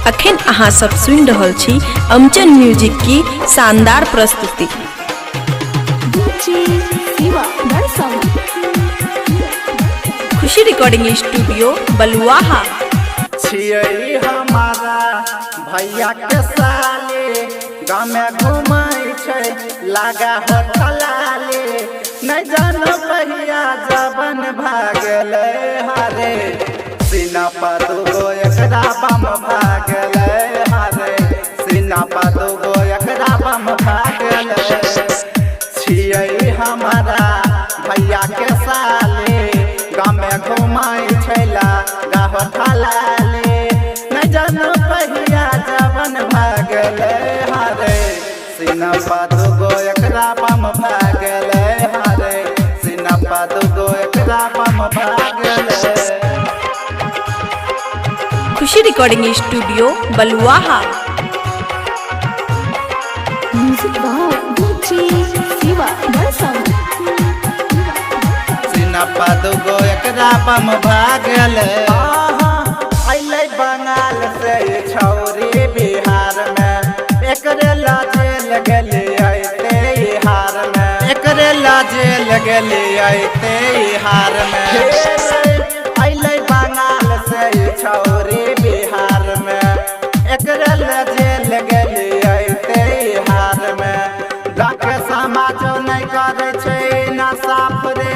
अखन अहाँ सब सुनि रहल छी अमचन म्यूजिक की शानदार प्रस्तुति। खुशी रिकॉर्डिंग स्टूडियो बलुआहा। छियै हमारा भैया के साले गाँव में घुमाई छै लागा हो ठलाले नहीं जानो पहिया जबन भागले हारे सीना पर दुगो एकरा बम भागले हारे सीना पर दुगो एकरा बम भागले छियै हमारा भैया के साले गाँव में घुमाई छै लागा हो ठलाले नहीं जानो पहिया जबन भागले हारे सीना पर दुगो एकरा बम भागले हारे सीना पर दुगो एकरा बम भागले। खुशी रिकॉर्डिंग स्टूडियो बलुआहा। सीना पर दुगो एकरा बम भागले अइले बंगाल से छौरी बिहार में एकरे लाजे लगले आइते हार में एकरे लाजे लगले आइते हार में अइले बंगाल से छौरी बिहार में एकरे लाजे लगले आइते हार में गाके समाज नहीं करे छै ना साफ रे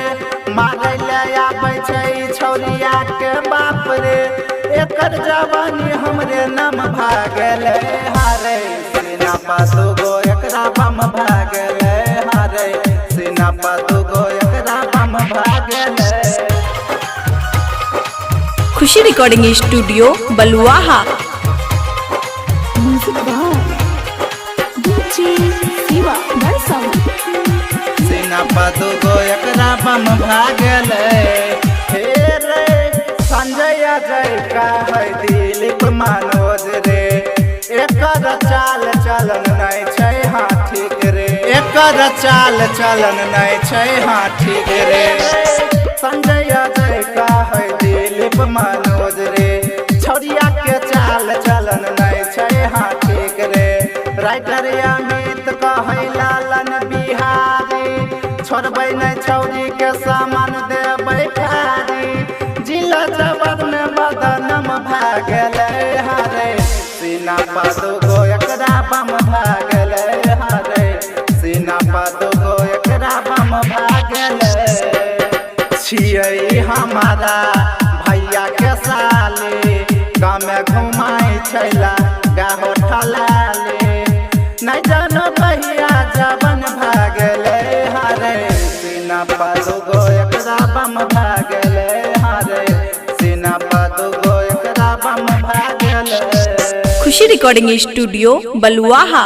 मारे ले आबै छै छौरिया के बाप रे एकर जवानी हमरे नाम भागले हारे सीना पर दुगो एकरा बम भागले हारे सीना पर दुगो एकरा बम भागले। खुशी रिकॉर्डिंग स्टूडियो बलुआहा। सीना पर दुगो एकरा बम भागले हे रे संजय अजय का है दिलीप मनोज रे एकर चाल चलन नहीं छै हाँ ठीक रे एकर चाल चलन नहीं छै हाँ ठीक रे संजय अजय का है दिलीप मनोज रे छौरिया के चाल चलन नहीं छै हाँ ठीक रे राइटर अमित कहै लालन बिहारी छोड़बै नहीं छौरी के सामान देबै खारी जिला जबर में बदनम भागले हारे सीना पर दुगो एकरा बम भागले हारे सीना पर दुगो एकरा बम भागले छियै हमारा भैया के साले गाँव में घुमाई छैला गाहो ठलाले नहीं जानो भैया जबन भागले हारे सीना पर दुगो एकरा बम भागले हारे सीना पर दुगो एकरा बम भागले। खुशी रिकॉर्डिंग स्टूडियो बलुआहा।